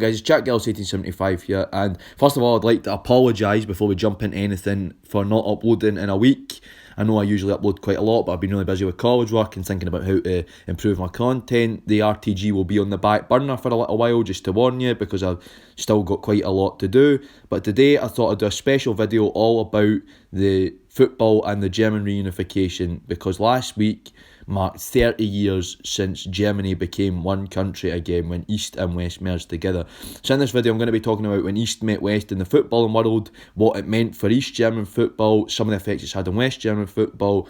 guys, it's Jack Gillis 1875 here, and first of all I'd like to apologise before we jump into anything for not uploading in a week. I know I usually upload quite a lot, but I've been really busy with college work and thinking about how to improve my content. The RTG will be on the back burner for a little while, just to warn you, because I've still got quite a lot to do. But today I thought I'd do a special video all about the football and the German reunification, because last week marked 30 years since Germany became one country again, when East and West merged together. So in this video I'm going to be talking about when East met West in the footballing world, what it meant for East German football, some of the effects it's had on West German football,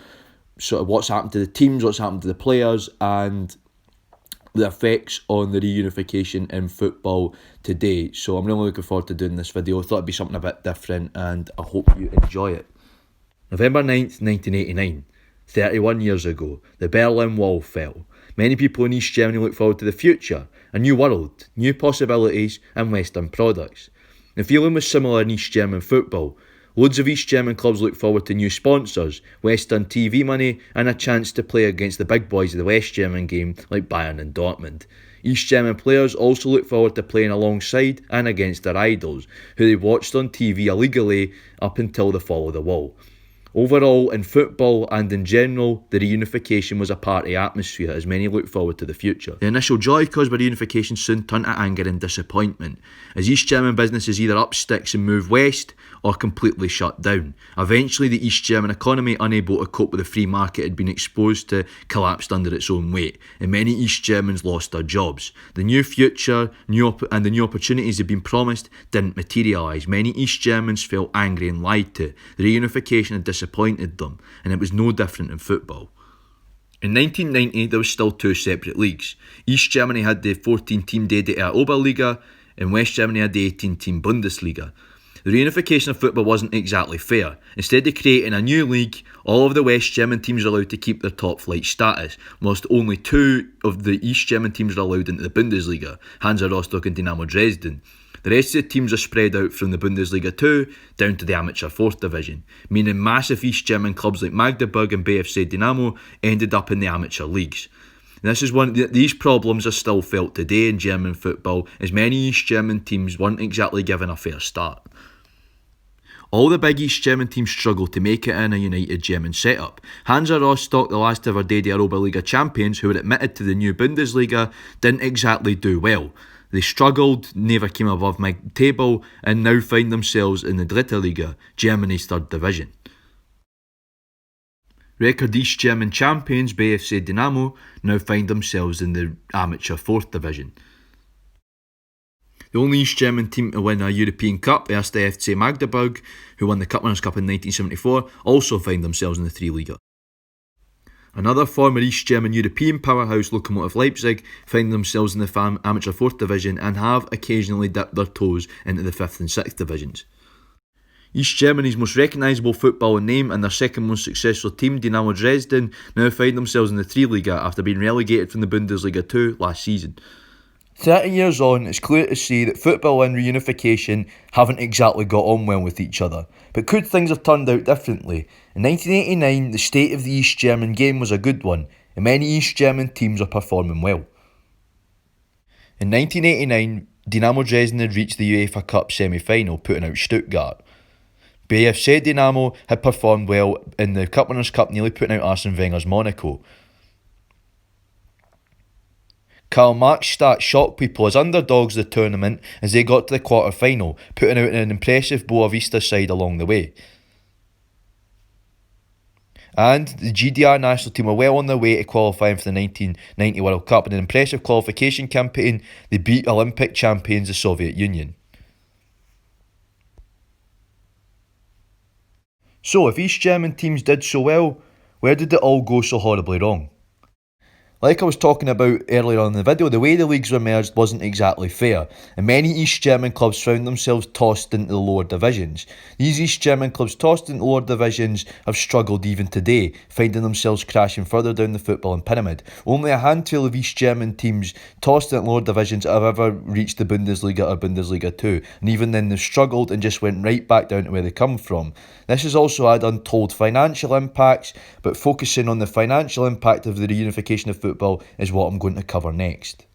sort of what's happened to the teams, what's happened to the players, and the effects on the reunification in football today. So I'm really looking forward to doing this video. I thought it'd be something a bit different, and I hope you enjoy it. November 9th, 1989. 31 years ago, the Berlin Wall fell. Many people in East Germany look forward to the future, a new world, new possibilities and Western products. The feeling was similar in East German football. Loads of East German clubs look forward to new sponsors, Western TV money and a chance to play against the big boys of the West German game like Bayern and Dortmund. East German players also look forward to playing alongside and against their idols, who they watched on TV illegally up until the fall of the wall. Overall, in football and in general, the reunification was a party atmosphere as many looked forward to the future. The initial joy caused by reunification soon turned to anger and disappointment, as East German businesses either up sticks and move west or completely shut down. Eventually, the East German economy, unable to cope with the free market, had been exposed to collapsed under its own weight, and many East Germans lost their jobs. The new future and the new opportunities had been promised didn't materialise. Many East Germans felt angry and lied to. The reunification had disappointed them, and it was no different in football. In 1990, there was still two separate leagues. East Germany had the 14-team DDR Oberliga, and West Germany had the 18-team Bundesliga. The reunification of football wasn't exactly fair. Instead of creating a new league, all of the West German teams are allowed to keep their top flight status, whilst only two of the East German teams are allowed into the Bundesliga, Hansa Rostock and Dynamo Dresden. The rest of the teams are spread out from the Bundesliga 2 down to the amateur 4th division, meaning massive East German clubs like Magdeburg and BFC Dynamo ended up in the amateur leagues. And these problems are still felt today in German football, as many East German teams weren't exactly given a fair start. All the big East German teams struggled to make it in a united German setup. Hansa Rostock, the last ever DDR Oberliga champions who were admitted to the new Bundesliga, didn't exactly do well. They struggled, never came above mid-table, and now find themselves in the Dritte Liga, Germany's third division. Record East German champions BFC Dynamo now find themselves in the amateur 4th division. The only East German team to win a European Cup, the Erste FC Magdeburg, who won the Cup Winners' Cup in 1974, also find themselves in the 3 Liga. Another former East German European powerhouse, Lokomotiv Leipzig, find themselves in the amateur 4th division and have occasionally dipped their toes into the 5th and 6th divisions. East Germany's most recognisable footballing name and their second most successful team, Dynamo Dresden, now find themselves in the 3 Liga after being relegated from the Bundesliga 2 last season. 30 years on, it's clear to see that football and reunification haven't exactly got on well with each other. But could things have turned out differently? In 1989, the state of the East German game was a good one, and many East German teams are performing well. In 1989, Dynamo Dresden had reached the UEFA Cup semi-final, putting out Stuttgart. BFC Dynamo had performed well in the Cup Winners' Cup, nearly putting out Arsene Wenger's Monaco. Karl Marxstadt shocked people as underdogs of the tournament as they got to the quarter-final, putting out an impressive Boa Vista side along the way. And the GDR national team were well on their way to qualifying for the 1990 World Cup. In an impressive qualification campaign, they beat Olympic champions the Soviet Union. So, if East German teams did so well, where did it all go so horribly wrong? Like I was talking about earlier on in the video, the way the leagues were merged wasn't exactly fair, and many East German clubs found themselves tossed into the lower divisions. These East German clubs tossed into lower divisions have struggled even today, finding themselves crashing further down the footballing pyramid. Only a handful of East German teams tossed into lower divisions have ever reached the Bundesliga or Bundesliga 2, and even then they've struggled and just went right back down to where they come from. This has also had untold financial impacts, but focusing on the financial impact of the reunification of football is what I'm going to cover next.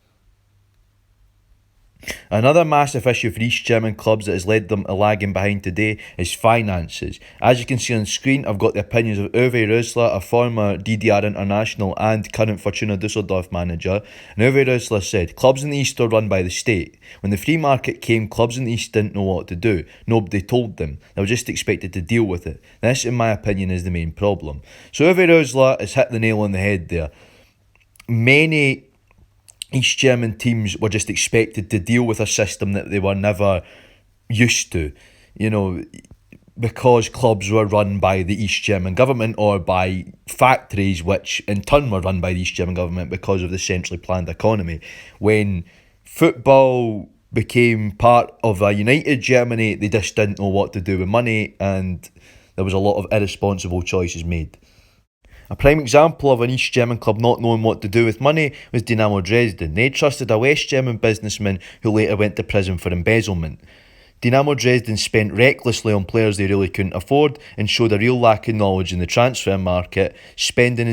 Another massive issue for East German clubs that has led them to lagging behind today is finances. As you can see on screen, I've got the opinions of Uwe Rösler, a former DDR international and current Fortuna Düsseldorf manager. And Uwe Rösler said, clubs in the East are run by the state. When the free market came, clubs in the East didn't know what to do. Nobody told them. They were just expected to deal with it. This, in my opinion, is the main problem. So Uwe Rösler has hit the nail on the head there. Many East German teams were just expected to deal with a system that they were never used to, because clubs were run by the East German government or by factories, which in turn were run by the East German government because of the centrally planned economy. When football became part of a united Germany, they just didn't know what to do with money, and there was a lot of irresponsible choices made. A prime example of an East German club not knowing what to do with money was Dynamo Dresden. They trusted a West German businessman who later went to prison for embezzlement. Dynamo Dresden spent recklessly on players they really couldn't afford and showed a real lack of knowledge in the transfer market, spending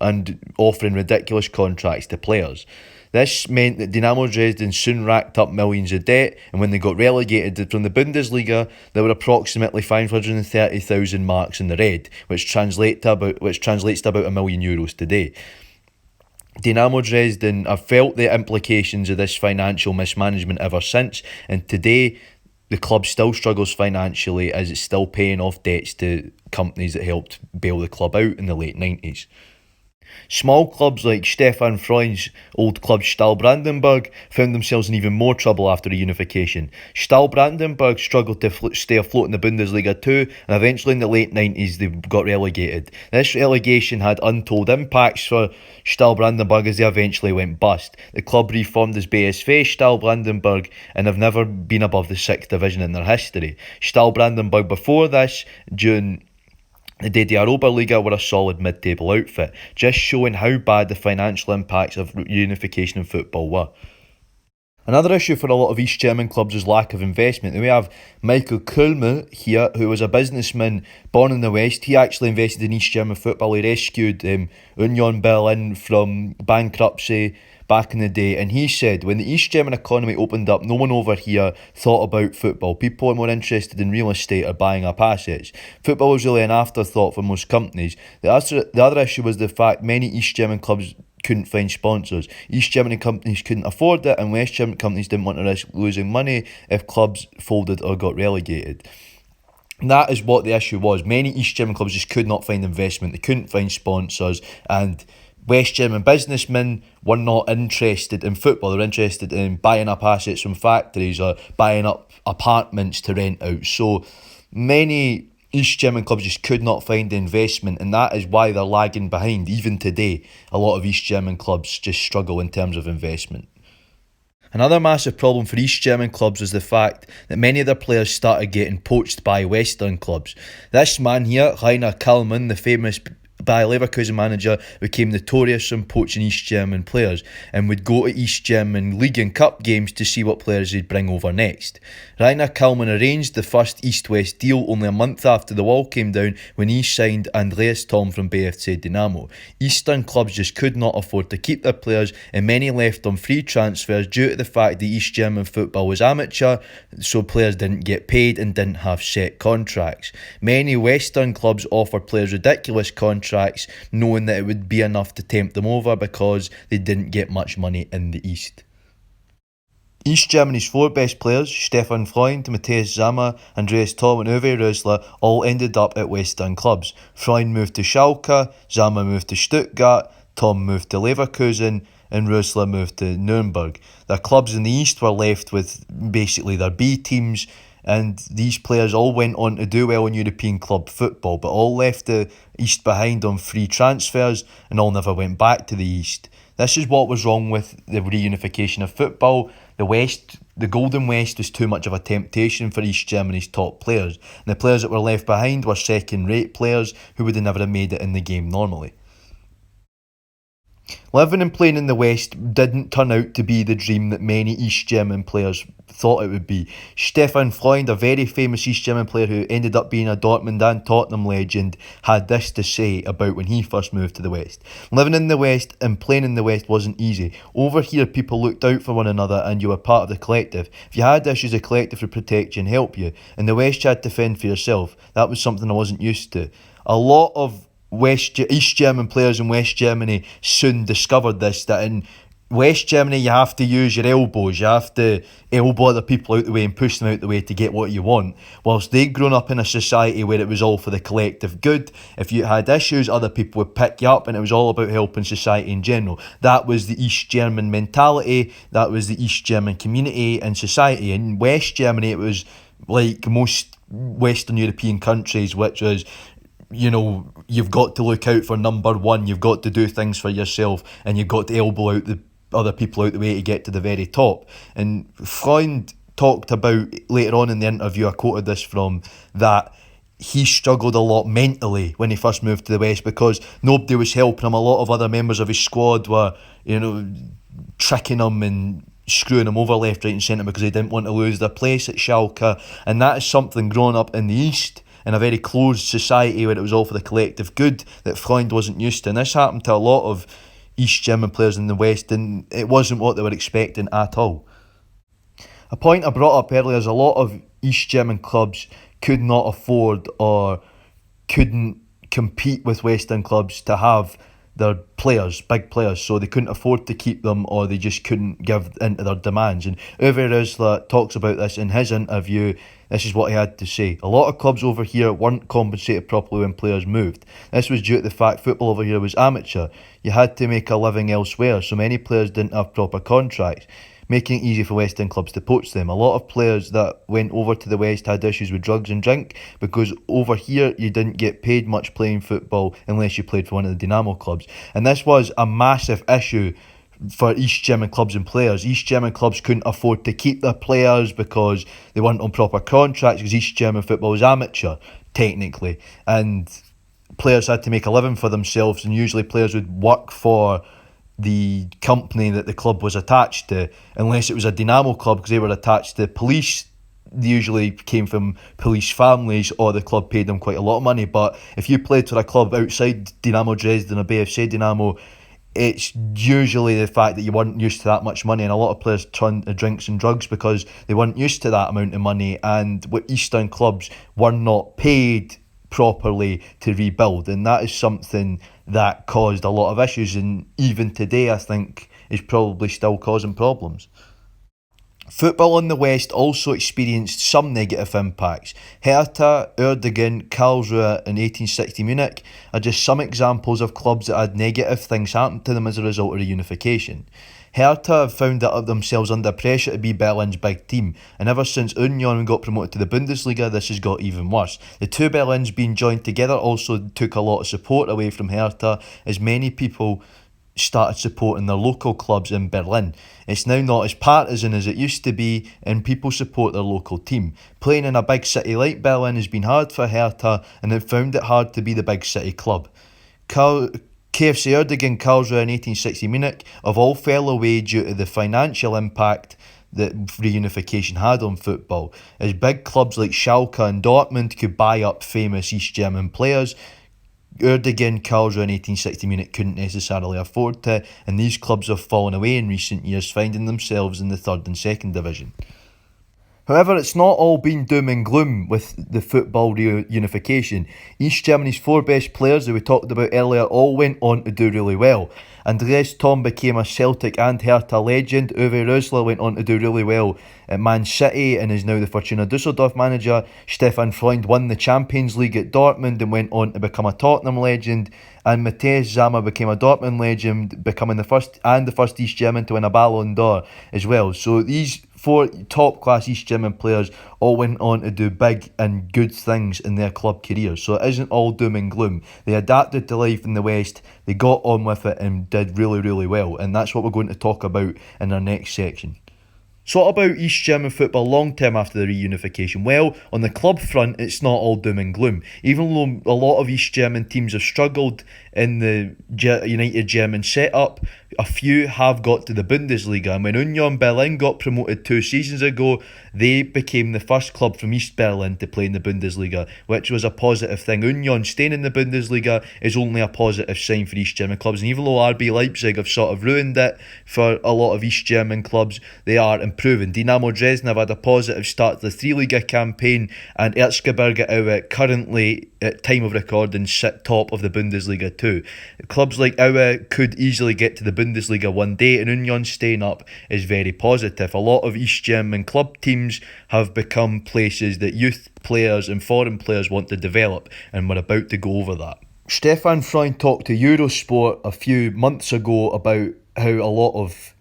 and offering ridiculous contracts to players. This meant that Dynamo Dresden soon racked up millions of debt, and when they got relegated from the Bundesliga, they were approximately 530,000 marks in the red, which translates to about €1 million today. Dynamo Dresden have felt the implications of this financial mismanagement ever since, and today the club still struggles financially as it's still paying off debts to companies that helped bail the club out in the late 90s. Small clubs like Stefan Freund's old club Stahl Brandenburg found themselves in even more trouble after reunification. Stahl Brandenburg struggled to stay afloat in the Bundesliga too, and eventually in the late 90s they got relegated. This relegation had untold impacts for Stahl Brandenburg as they eventually went bust. The club reformed as BSV Stahl Brandenburg and have never been above the 6th division in their history. Stahl Brandenburg before this, during the DDR Oberliga, were a solid mid-table outfit, just showing how bad the financial impacts of reunification in football were. Another issue for a lot of East German clubs is lack of investment. We have Michael Kulmer here, who was a businessman born in the West. He actually invested in East German football. He rescued Union Berlin from bankruptcy back in the day, and he said when the East German economy opened up, no one over here thought about football. People were more interested in real estate or buying up assets. Football was really an afterthought for most companies. The other issue was the fact many East German clubs couldn't find sponsors. East German companies couldn't afford it, and West German companies didn't want to risk losing money if clubs folded or got relegated. And that is what the issue was. Many East German clubs just could not find investment. They couldn't find sponsors, and West German businessmen were not interested in football. They were interested in buying up assets from factories or buying up apartments to rent out. So many East German clubs just could not find the investment, and that is why they're lagging behind. Even today, a lot of East German clubs just struggle in terms of investment. Another massive problem for East German clubs was the fact that many of their players started getting poached by Western clubs. This man here, Rainer Kallmann, the famous Bayer Leverkusen manager, became notorious for poaching East German players and would go to East German League and Cup games to see what players he'd bring over next. Rainer Kallmann arranged the first East-West deal only a month after the wall came down when he signed Andreas Thom from BFC Dynamo. Eastern clubs just could not afford to keep their players, and many left on free transfers due to the fact that East German football was amateur, so players didn't get paid and didn't have set contracts. Many Western clubs offered players ridiculous contracts, knowing that it would be enough to tempt them over because they didn't get much money in the East. East Germany's four best players, Stefan Freund, Matthias Sammer, Andreas Thom and Uwe Rösler, all ended up at Western clubs. Freund moved to Schalke, Sammer moved to Stuttgart, Thom moved to Leverkusen, and Rösler moved to Nuremberg. Their clubs in the East were left with basically their B teams, and these players all went on to do well in European club football, but all left the East behind on free transfers and all never went back to the East. This is what was wrong with the reunification of football. The Golden West was too much of a temptation for East Germany's top players, and the players that were left behind were second-rate players who would have never made it in the game normally. Living and playing in the West didn't turn out to be the dream that many East German players thought it would be. Stefan Freund, a very famous East German player who ended up being a Dortmund and Tottenham legend, had this to say about when he first moved to the West. Living in the West and playing in the West wasn't easy. Over here, people looked out for one another and you were part of the collective. If you had issues, the collective would protect you and help you. In the West, you had to fend for yourself. That was something I wasn't used to. A lot of East German players in West Germany soon discovered this, that in West Germany you have to use your elbows, you have to elbow other people out the way and push them out the way to get what you want, whilst they'd grown up in a society where it was all for the collective good. If you had issues, other people would pick you up and it was all about helping society in general. That was the East German mentality, that was the East German community and society. In West Germany it was like most Western European countries, which was, you've got to look out for number one, you've got to do things for yourself, and you've got to elbow out the other people out the way to get to the very top. And Freund talked about later on in the interview, I quoted this from, that he struggled a lot mentally when he first moved to the West because nobody was helping him. A lot of other members of his squad were, tricking him and screwing him over left, right and centre because they didn't want to lose their place at Schalke. And that is something growing up in the East in a very closed society where it was all for the collective good that Freund wasn't used to. And this happened to a lot of East German players in the West, and it wasn't what they were expecting at all. A point I brought up earlier is a lot of East German clubs could not afford or couldn't compete with Western clubs to have their players, big players, so they couldn't afford to keep them or they just couldn't give in to their demands. And Uwe Rösler talks about this in his interview. This is what he had to say. A lot of clubs over here weren't compensated properly when players moved. This was due to the fact football over here was amateur. You had to make a living elsewhere, so many players didn't have proper contracts, making it easy for Western clubs to poach them. A lot of players that went over to the West had issues with drugs and drink because over here you didn't get paid much playing football unless you played for one of the Dynamo clubs. And this was a massive issue for East German clubs and players. East German clubs couldn't afford to keep their players because they weren't on proper contracts because East German football was amateur, technically. And players had to make a living for themselves, and usually players would work for the company that the club was attached to, unless it was a Dynamo club because they were attached to police. They usually came from police families or the club paid them quite a lot of money. But if you played for a club outside Dynamo Dresden or BFC Dynamo, it's usually the fact that you weren't used to that much money, and a lot of players turned to drinks and drugs because they weren't used to that amount of money, and what Eastern clubs were not paid properly to rebuild, and that is something that caused a lot of issues, and even today I think is probably still causing problems. Football in the West also experienced some negative impacts. Hertha, Uerdingen, Karlsruhe and 1860 Munich are just some examples of clubs that had negative things happen to them as a result of reunification. Hertha have found themselves under pressure to be Berlin's big team, and ever since Union got promoted to the Bundesliga, this has got even worse. The two Berlins being joined together also took a lot of support away from Hertha, as many people started supporting their local clubs in Berlin. It's now not as partisan as it used to be, and people support their local team. Playing in a big city like Berlin has been hard for Hertha, and they've found it hard to be the big city club. KFC Uerdingen, Karlsruhe and 1860 Munich have all fell away due to the financial impact that reunification had on football, as big clubs like Schalke and Dortmund could buy up famous East German players. Uerdingen, Karlsruhe and 1860 Munich couldn't necessarily afford to, and these clubs have fallen away in recent years, finding themselves in the third and second division. However, it's not all been doom and gloom with the football reunification. East Germany's four best players that we talked about earlier all went on to do really well. Andreas Thom became a Celtic and Hertha legend. Uwe Rösler went on to do really well at Man City and is now the Fortuna Düsseldorf manager. Stefan Freund won the Champions League at Dortmund and went on to become a Tottenham legend. And Matthias Sammer became a Dortmund legend, becoming the first East German to win a Ballon d'Or as well. So these four top-class East German players all went on to do big and good things in their club careers. So it isn't all doom and gloom. They adapted to life in the West, they got on with it and did really, really well. And that's what we're going to talk about in our next section. So what about East German football long term after the reunification? Well, on the club front, it's not all doom and gloom. Even though a lot of East German teams have struggled in the United German setup, a few have got to the Bundesliga. And when Union Berlin got promoted 2 seasons ago, they became the first club from East Berlin to play in the Bundesliga, which was a positive thing. Union staying in the Bundesliga is only a positive sign for East German clubs. And even though RB Leipzig have sort of ruined it for a lot of East German clubs, they are improving. Dynamo Dresden have had a positive start to the Three-Liga campaign, and Erzgebirge Aue currently, at time of recording, sit top of the Bundesliga too. Clubs like Aue could easily get to the Bundesliga one day, and Union staying up is very positive. A lot of East German club teams have become places that youth players and foreign players want to develop, and we're about to go over that. Stefan Freund talked to Eurosport a few months ago about how a lot of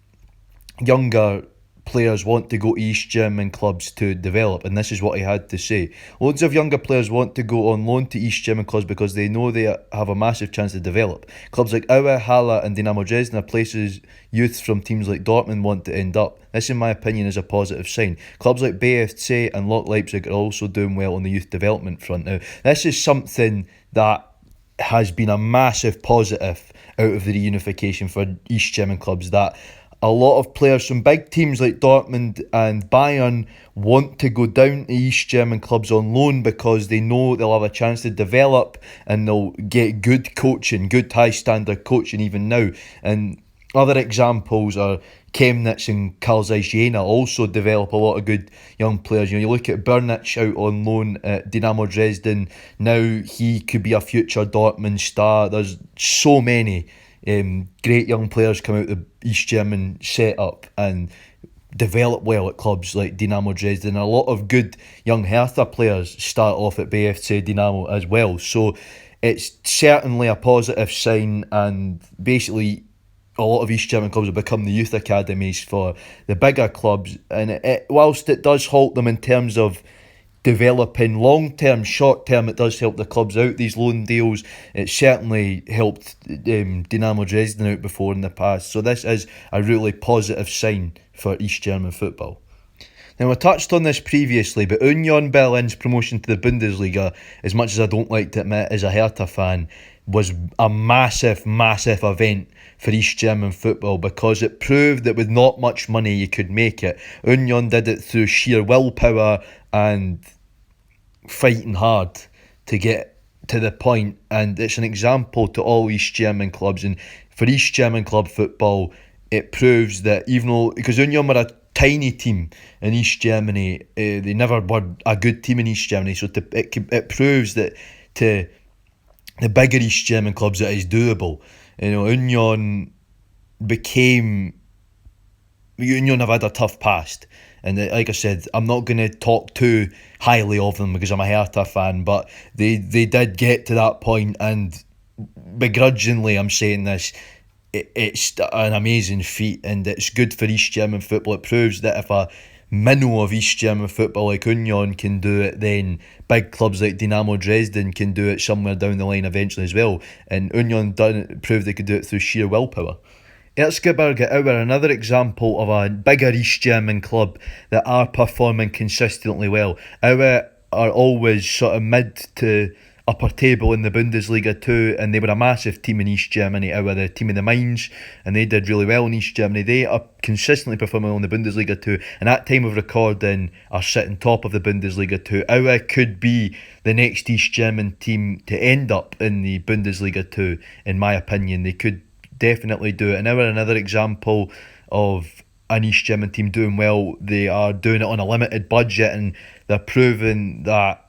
younger players want to go to East German clubs to develop, and this is what he had to say. Loads of younger players want to go on loan to East German clubs because they know they have a massive chance to develop. Clubs like Aue, Halle and Dynamo Dresden are places youths from teams like Dortmund want to end up. This, in my opinion, is a positive sign. Clubs like BFC and Lok Leipzig are also doing well on the youth development front. Now, this is something that has been a massive positive out of the reunification for East German clubs, that a lot of players from big teams like Dortmund and Bayern want to go down to East German clubs on loan because they know they'll have a chance to develop and they'll get good coaching, good high standard coaching even now. And other examples are Chemnitz and Karl Zeiss Jena also develop a lot of good young players. You look at Bernich out on loan at Dynamo Dresden. Now he could be a future Dortmund star. There's so many great young players come out of the East German setup and develop well at clubs like Dynamo Dresden. A lot of good young Hertha players start off at BFC Dynamo as well. So it's certainly a positive sign, and basically a lot of East German clubs have become the youth academies for the bigger clubs. And whilst it does halt them in terms of developing long term, short term, it does help the clubs out, these loan deals. It certainly helped Dynamo Dresden out before in the past. So this is a really positive sign for East German football. Now, I touched on this previously, but Union Berlin's promotion to the Bundesliga, as much as I don't like to admit as a Hertha fan, was a massive, massive event for East German football because it proved that with not much money you could make it. Union did it through sheer willpower and fighting hard to get to the point, and it's an example to all East German clubs. And for East German club football, it proves that even though, because Union were a tiny team in East Germany, they never were a good team in East Germany, so it proves that to the bigger East German clubs it is doable. Union have had a tough past, and like I said, I'm not going to talk too highly of them because I'm a Hertha fan, but they did get to that point, and begrudgingly I'm saying this, it's an amazing feat, and it's good for East German football. It proves that if a minnow of East German football like Union can do it, then big clubs like Dynamo Dresden can do it somewhere down the line eventually as well. And Union proved they could do it through sheer willpower. Erzgebirge Aue are another example of a bigger East German club that are performing consistently well. Aue are always sort of mid to upper table in the Bundesliga too, and they were a massive team in East Germany. Aue, the team of the mines, and they did really well in East Germany. They are consistently performing well in the Bundesliga too, and at time of recording are sitting top of the Bundesliga too. Aue could be the next East German team to end up in the Bundesliga too, in my opinion. They could definitely do it. And Aue are another example of an East German team doing well. They are doing it on a limited budget, and they're proving that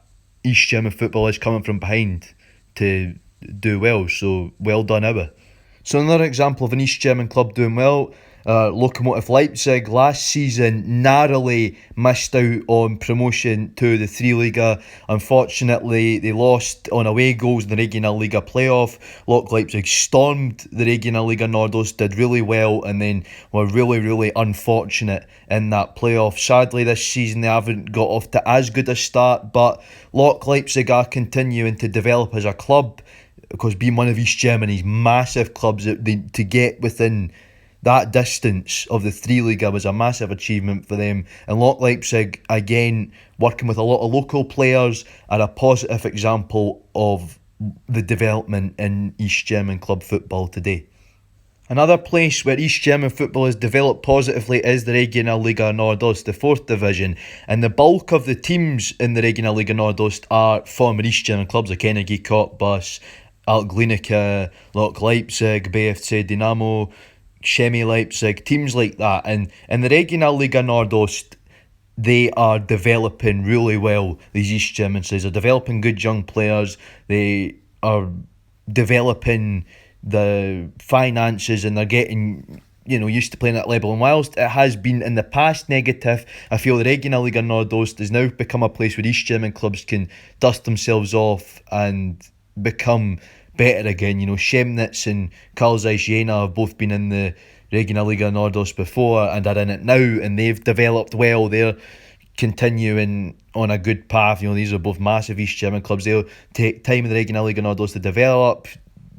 East German football is coming from behind to do well. So well done, Aue. So another example of an East German club doing well, Lokomotiv Leipzig last season narrowly missed out on promotion to the Three-Liga. Unfortunately, they lost on away goals in the Regionalliga playoff. Lok Leipzig stormed the Regionalliga Nordost, did really well, and then were really, really unfortunate in that playoff. Sadly, this season they haven't got off to as good a start, but Lok Leipzig are continuing to develop as a club, because being one of East Germany's massive clubs, to get within that distance of the three Liga was a massive achievement for them. And Lok Leipzig, again, working with a lot of local players, are a positive example of the development in East German club football today. Another place where East German football has developed positively is the Regionalliga Nordost, the 4th division, and the bulk of the teams in the Regionalliga Nordost are former East German clubs like Energie Cottbus, Altglinica, Lok Leipzig, BFC Dynamo, Chemie Leipzig, teams like that. And in the Regionalliga Nordost, they are developing really well, these East German sides. They're developing good young players, they are developing the finances, and they're getting used to playing at that level. And whilst it has been in the past negative, I feel the Regionalliga Nordost has now become a place where East German clubs can dust themselves off and become better again. Chemnitz and Karl Zeiss Jena have both been in the Regionalliga Nordost before and are in it now, and they've developed well. They're continuing on a good path. These are both massive East German clubs. They'll take time in the Regionalliga Nordost to develop,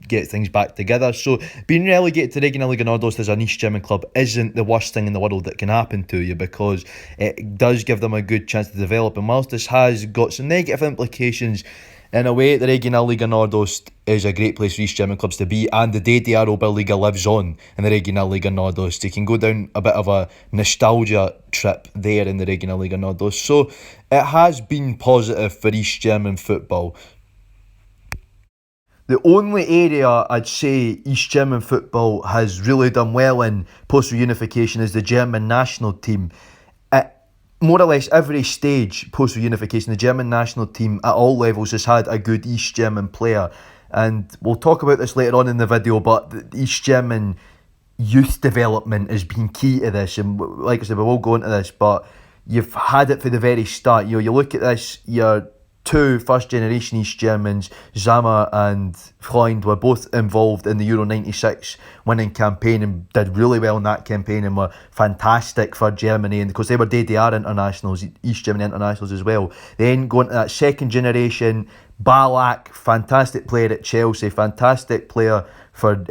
get things back together. So being relegated to Regionalliga Nordost as an East German club isn't the worst thing in the world that can happen to you, because it does give them a good chance to develop. And whilst this has got some negative implications, in a way, the Regionalliga Nordost is a great place for East German clubs to be, and the DDR Oberliga lives on in the Regionalliga Nordost. You can go down a bit of a nostalgia trip there in the Regionalliga Nordost. So it has been positive for East German football. The only area I'd say East German football has really done well in post-reunification is the German national team. At more or less every stage post-reunification, the German national team at all levels has had a good East German player. And we'll talk about this later on in the video, but the East German youth development has been key to this. And like I said, we will go into this, but you've had it from the very start. You look at this, your two first-generation East Germans, Zama and Freund, were both involved in the Euro 96 winning campaign and did really well in that campaign and were fantastic for Germany, and because they were DDR internationals, East German internationals as well. Then going to that second generation, Ballack, fantastic player at Chelsea, fantastic player for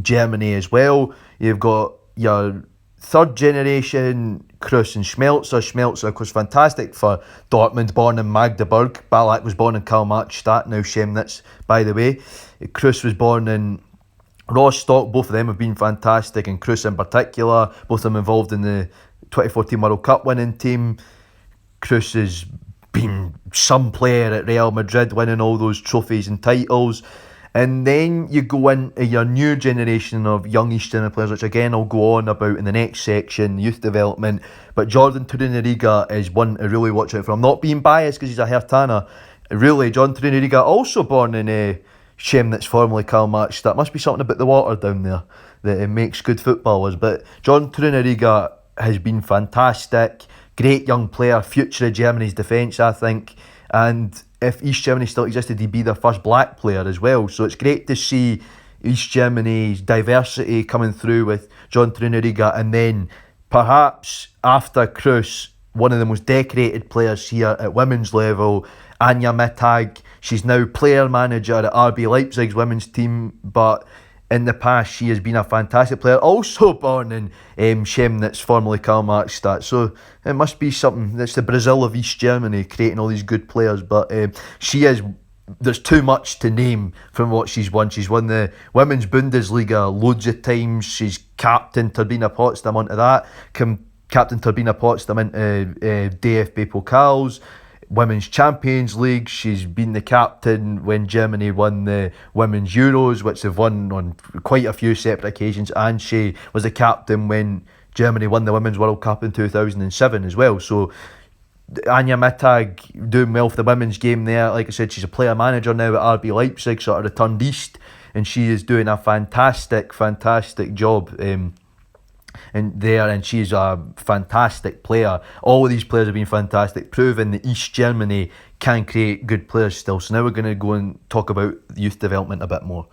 Germany as well. You've got your third generation, Kruse and Schmelzer. Schmelzer was fantastic for Dortmund, born in Magdeburg. Ballack was born in Karl-Marx-Stadt, now Chemnitz, by the way. Kruse was born in Rostock. Both of them have been fantastic, and Kruse in particular, both of them involved in the 2014 World Cup winning team. Kruse has been some player at Real Madrid, winning all those trophies and titles. And then you go into your new generation of young East German players, which again I'll go on about in the next section, youth development. But Jordan Turunariga is one to really watch out for. I'm not being biased because he's a Hertaner. Really, Jordan Turunariga, also born in Chemnitz, formerly Karl-Marx-Stadt. Must be something about the water down there that makes good footballers. But Jordan Turunariga has been fantastic. Great young player, future of Germany's defence, I think. And if East Germany still existed, he'd be their first black player as well. So it's great to see East Germany's diversity coming through with John Trunariga. And then perhaps after Kruse, one of the most decorated players here at women's level, Anja Mittag. She's now player manager at RB Leipzig's women's team, but in the past she has been a fantastic player, also born in Chemnitz, formerly Karl-Marx-Stadt. So it must be something. That's the Brazil of East Germany, creating all these good players. But she is, there's too much to name from what she's won. She's won the Women's Bundesliga loads of times. She's captained Turbina Potsdam onto that, captained Turbina Potsdam into DFB Pokals, Women's Champions League. She's been the captain when Germany won the Women's Euros, which they've won on quite a few separate occasions, and she was the captain when Germany won the Women's World Cup in 2007 as well. So Anja Mittag doing well for the women's game there. Like I said, she's a player manager now at RB Leipzig, sort of returned east, and she is doing a fantastic job and she's a fantastic player. All of these players have been fantastic, proving that East Germany can create good players still. So now we're going to go and talk about youth development a bit more.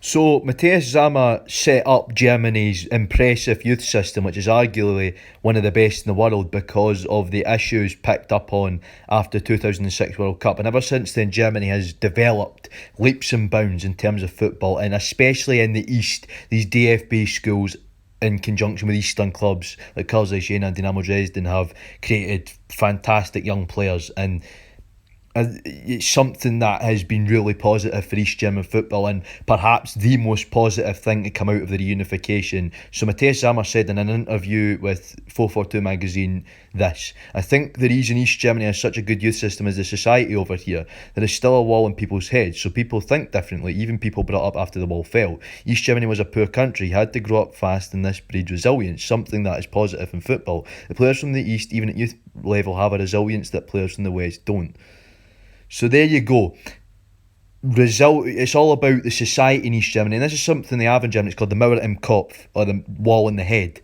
So Matthias Zama set up Germany's impressive youth system, which is arguably one of the best in the world because of the issues picked up on after 2006 World Cup. And ever since then, Germany has developed leaps and bounds in terms of football, and especially in the East, these DFB schools in conjunction with Eastern clubs like Karlsruhe Jena and Dynamo Dresden, have created fantastic young players, and it's something that has been really positive for East German football, and perhaps the most positive thing to come out of the reunification. So Matthias Sammer said in an interview with 442 magazine this: "I think the reason East Germany has such a good youth system is the society over here. There is still a wall in people's heads, so people think differently, even people brought up after the wall fell. East Germany was a poor country, had to grow up fast, and this breeds resilience, something that is positive in football. The players from the East, even at youth level, have a resilience that players from the West don't." So there you go. It's all about the society in East Germany, and this is something they have in Germany. It's called the Mauer im Kopf, or the wall in the head,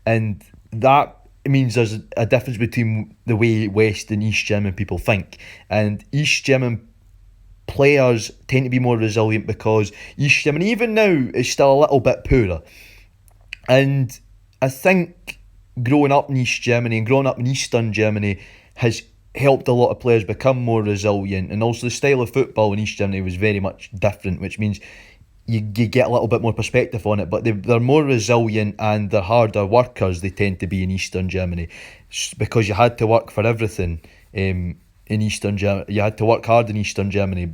and that means there's a difference between the way West and East German people think, and East German players tend to be more resilient because East Germany, even now, is still a little bit poorer, and I think growing up in East Germany and growing up in Eastern Germany has helped a lot of players become more resilient, and also the style of football in East Germany was very much different, which means you get a little bit more perspective on it, but they're more resilient and they're harder workers, they tend to be in Eastern Germany, because you had to work for everything. In Eastern Germany, you had to work hard in Eastern Germany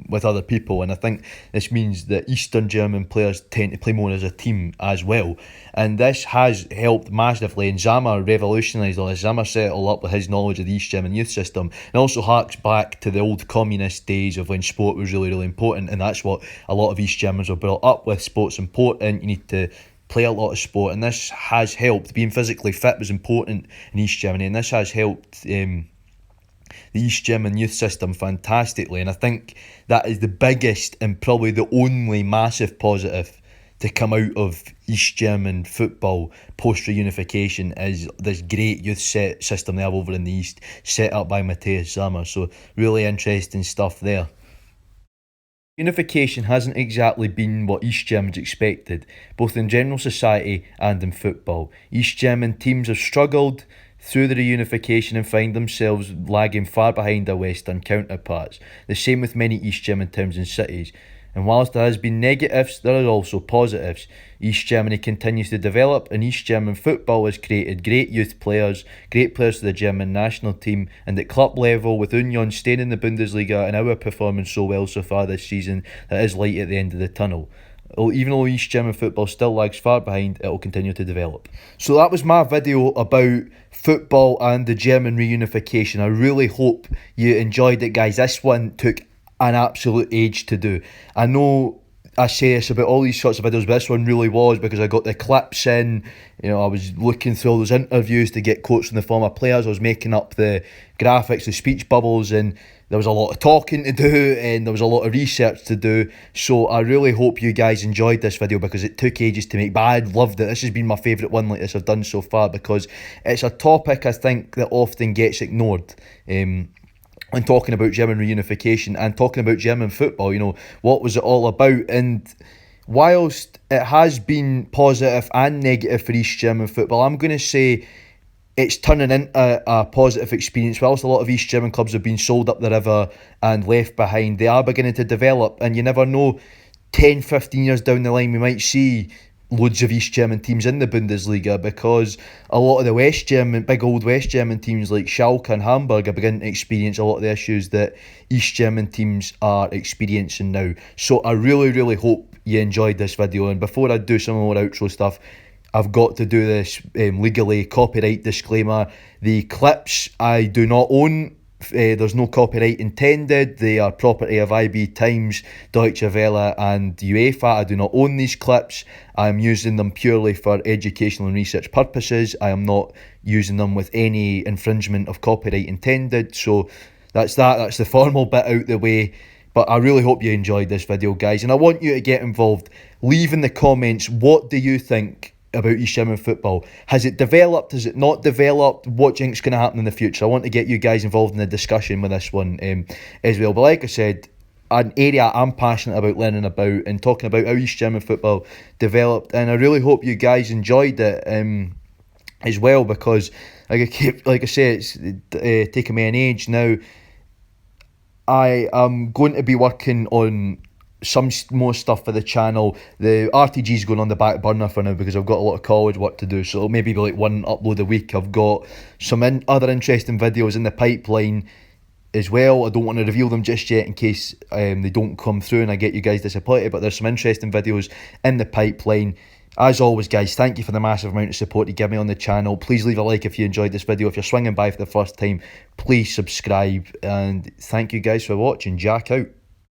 with other people, and I think this means that Eastern German players tend to play more as a team as well, and this has helped massively. And Zammer revolutionised all this. Zammer set it all up with his knowledge of the East German youth system, and also harks back to the old communist days of when sport was really, really important, and that's what a lot of East Germans were brought up with. Sport's important, you need to play a lot of sport, and this has helped. Being physically fit was important in East Germany, and this has helped the East German youth system fantastically, and I think that is the biggest and probably the only massive positive to come out of East German football post reunification, is this great youth system they have over in the East, set up by Matthias Sammer. So really interesting stuff there. Unification hasn't exactly been what East Germans expected, both in general society and in football. East German teams have struggled through the reunification and find themselves lagging far behind their Western counterparts. The same with many East German towns and cities. And whilst there has been negatives, there are also positives. East Germany continues to develop, and East German football has created great youth players, great players for the German national team, and at club level, with Union staying in the Bundesliga and our performing so well so far this season, there is light at the end of the tunnel. Even though East German football still lags far behind, it will continue to develop. So that was my video about football and the German reunification. I really hope you enjoyed it, guys. This one took an absolute age to do. I know I say this about all these sorts of videos, but this one really was, because I got the clips in. I was looking through all those interviews to get quotes from the former players. I was making up the graphics, the speech bubbles, and there was a lot of talking to do, and there was a lot of research to do. So I really hope you guys enjoyed this video, because it took ages to make, but I loved it. This has been my favourite one like this I've done so far, because it's a topic I think that often gets ignored. And talking about German reunification and talking about German football, what was it all about? And whilst it has been positive and negative for East German football, I'm going to say it's turning into a positive experience. Whilst a lot of East German clubs have been sold up the river and left behind, they are beginning to develop, and you never know, 10, 15 years down the line we might see loads of East German teams in the Bundesliga, because a lot of the big old West German teams like Schalke and Hamburg are beginning to experience a lot of the issues that East German teams are experiencing now. So I really, really hope you enjoyed this video, and before I do some more outro stuff, I've got to do this legally copyright disclaimer. The clips I do not own. There's no copyright intended. They are property of IB Times, Deutsche Welle and UEFA. I do not own these clips. I am using them purely for educational and research purposes. I am not using them with any infringement of copyright intended. So that's the formal bit out the way. But I really hope you enjoyed this video, guys, and I want you to get involved. Leave in the comments, what do you think about East German football? Has it developed? Has it not developed? What do you think is going to happen in the future? I want to get you guys involved in the discussion with this one as well. But like I said, an area I'm passionate about learning about and talking about how East German football developed, and I really hope you guys enjoyed it as well, because like I say, it's taken me an age now. I am going to be working on some more stuff for the channel. The RTG's going on the back burner for now because I've got a lot of college work to do, so it'll maybe be like one upload a week. I've got some other interesting videos in the pipeline as well. I don't want to reveal them just yet in case they don't come through and I get you guys disappointed, but there's some interesting videos in the pipeline. As always, guys, thank you for the massive amount of support you give me on the channel. Please leave a like if you enjoyed this video. If you're swinging by for the first time, please subscribe, and thank you guys for watching. Jack out.